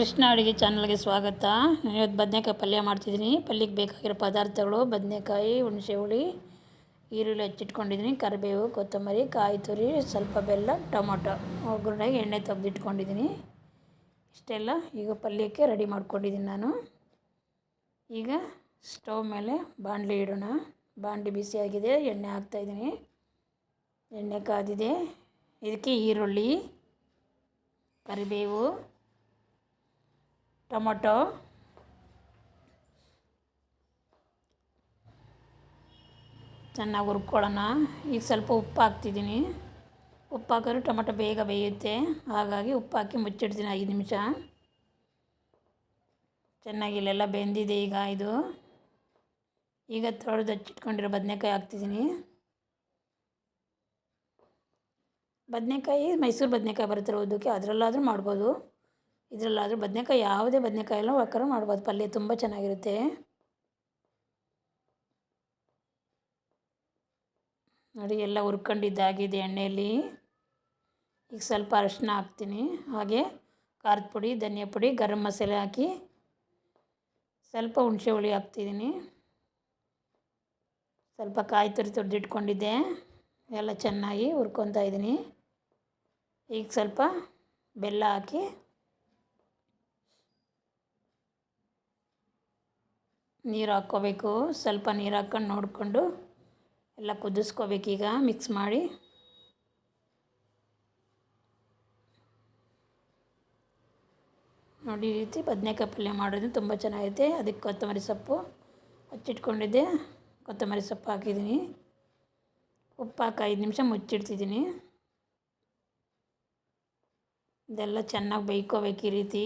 ಕೃಷ್ಣ ಅಡುಗೆ ಚಾನಲ್ಗೆ ಸ್ವಾಗತ. ನಾನು ಇವತ್ತು ಬದನೆಕಾಯಿ ಪಲ್ಯ ಮಾಡ್ತಿದ್ದೀನಿ. ಪಲ್ಯಕ್ಕೆ ಬೇಕಾಗಿರೋ ಪದಾರ್ಥಗಳು: ಬದನೆಕಾಯಿ, ಹುಣಸೆ ಹುಳಿ, ಈರುಳ್ಳಿ ಹೆಚ್ಚಿಟ್ಕೊಂಡಿದ್ದೀನಿ, ಕರಿಬೇವು, ಕೊತ್ತಂಬರಿ, ಕಾಯಿ ತುರಿ, ಸ್ವಲ್ಪ ಬೆಲ್ಲ, ಟೊಮೊಟೊ, ಒಗ್ಗರಣೆಗೆ ಎಣ್ಣೆ ತೆಗೆದಿಟ್ಕೊಂಡಿದ್ದೀನಿ. ಇಷ್ಟೆಲ್ಲ ಈಗ ಪಲ್ಯಕ್ಕೆ ರೆಡಿ ಮಾಡ್ಕೊಂಡಿದ್ದೀನಿ ನಾನು. ಈಗ ಸ್ಟವ್ ಮೇಲೆ ಬಾಣಲಿ ಇಡೋಣ. ಬಾಣಲಿ ಬಿಸಿಯಾಗಿದೆ, ಎಣ್ಣೆ ಹಾಕ್ತಾಯಿದ್ದೀನಿ. ಎಣ್ಣೆ ಕಾದಿದೆ. ಇದಕ್ಕೆ ಈರುಳ್ಳಿ, ಕರಿಬೇವು, ಟೊಮೊಟೊ, ಚೆನ್ನಾಗಿ ಹುರ್ಕೊಳ್ಳೋಣ. ಈಗ ಸ್ವಲ್ಪ ಉಪ್ಪು ಹಾಕ್ತಿದ್ದೀನಿ. ಉಪ್ಪು ಹಾಕಿದ್ರೆ ಟೊಮೊಟೊ ಬೇಗ ಬೇಯುತ್ತೆ, ಹಾಗಾಗಿ ಉಪ್ಪು ಹಾಕಿ ಮುಚ್ಚಿಡ್ತೀನಿ 5 ನಿಮಿಷ. ಚೆನ್ನಾಗಿ ಇಲ್ಲೆಲ್ಲ ಬೆಂದಿದೆ. ಈಗ ತೊಳೆದು ಹಚ್ಚಿಟ್ಕೊಂಡಿರೋ ಬದನೆಕಾಯಿ ಹಾಕ್ತಿದ್ದೀನಿ. ಬದನೆಕಾಯಿ ಮೈಸೂರು ಬದನೆಕಾಯಿ ಬರುತ್ತೆ ಉದ್ದಕ್ಕೆ, ಅದರಲ್ಲಾದರೂ ಮಾಡ್ಬೋದು. ಇದರಲ್ಲಾದರೂ ಬದನೆಕಾಯಿ ಯಾವುದೇ ಬದನೆಕಾಯಿ ಎಲ್ಲ ಬೇಕಾದ್ರೂ ಮಾಡ್ಬೋದು. ಪಲ್ಯ ತುಂಬ ಚೆನ್ನಾಗಿರುತ್ತೆ. ನೋಡಿ, ಎಲ್ಲ ಹುರ್ಕೊಂಡಿದ್ದಾಗಿದೆ ಎಣ್ಣೆಯಲ್ಲಿ. ಈಗ ಸ್ವಲ್ಪ ಅರಿಶಿನ ಹಾಕ್ತೀನಿ. ಹಾಗೆ ಖಾರದ ಪುಡಿ, ಧನಿಯಾ ಪುಡಿ, ಗರಂ ಮಸಾಲೆ ಹಾಕಿ ಸ್ವಲ್ಪ ಹುಣಸೆ ಹುಳಿ ಹಾಕ್ತಿದ್ದೀನಿ. ಸ್ವಲ್ಪ ಕಾಯಿ ತುರಿ ತುರಿದಿಟ್ಕೊಂಡಿದ್ದೆ, ಎಲ್ಲ ಚೆನ್ನಾಗಿ ಹುರ್ಕೊತಾ ಇದ್ದೀನಿ. ಈಗ ಸ್ವಲ್ಪ ಬೆಲ್ಲ ಹಾಕಿ ನೀರು ಹಾಕ್ಕೋಬೇಕು. ಸ್ವಲ್ಪ ನೀರು ಹಾಕ್ಕೊಂಡು ನೋಡಿಕೊಂಡು ಎಲ್ಲ ಕುದಿಸ್ಕೋಬೇಕೀಗ, ಮಿಕ್ಸ್ ಮಾಡಿ. ನೋಡಿ, ಈ ರೀತಿ ಬದನೆಕಾಯಿ ಪಲ್ಯ ಮಾಡೋದು ತುಂಬ ಚೆನ್ನಾಗಿರುತ್ತೆ. ಅದಕ್ಕೆ ಕೊತ್ತಂಬರಿ ಸೊಪ್ಪು ಹಚ್ಚಿಟ್ಕೊಂಡಿದ್ದೆ, ಕೊತ್ತಂಬರಿ ಸೊಪ್ಪು ಹಾಕಿದ್ದೀನಿ. ಉಪ್ಪು ಹಾಕಿ 5 ನಿಮಿಷ ಮುಚ್ಚಿಡ್ತಿದ್ದೀನಿ. ಇದೆಲ್ಲ ಚೆನ್ನಾಗಿ ಬೇಯ್ಕೋಬೇಕು ಈ ರೀತಿ.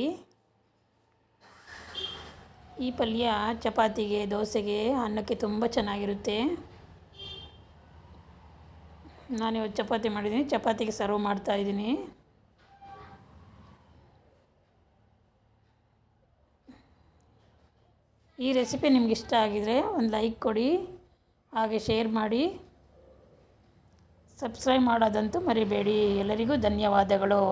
ಈ ಪಲ್ಯ ಚಪಾತಿಗೆ, ದೋಸೆಗೆ, ಅನ್ನಕ್ಕೆ ತುಂಬ ಚೆನ್ನಾಗಿರುತ್ತೆ. ನಾನಿವತ್ತು ಚಪಾತಿ ಮಾಡಿದ್ದೀನಿ, ಚಪಾತಿಗೆ ಸರ್ವ್ ಮಾಡ್ತಾಯಿದ್ದೀನಿ. ಈ ರೆಸಿಪಿ ನಿಮ್ಗೆ ಇಷ್ಟ ಆಗಿದರೆ ಒಂದು ಲೈಕ್ ಕೊಡಿ, ಹಾಗೆ ಶೇರ್ ಮಾಡಿ, ಸಬ್ಸ್ಕ್ರೈಬ್ ಮಾಡೋದಂತೂ ಮರಿಬೇಡಿ. ಎಲ್ಲರಿಗೂ ಧನ್ಯವಾದಗಳು.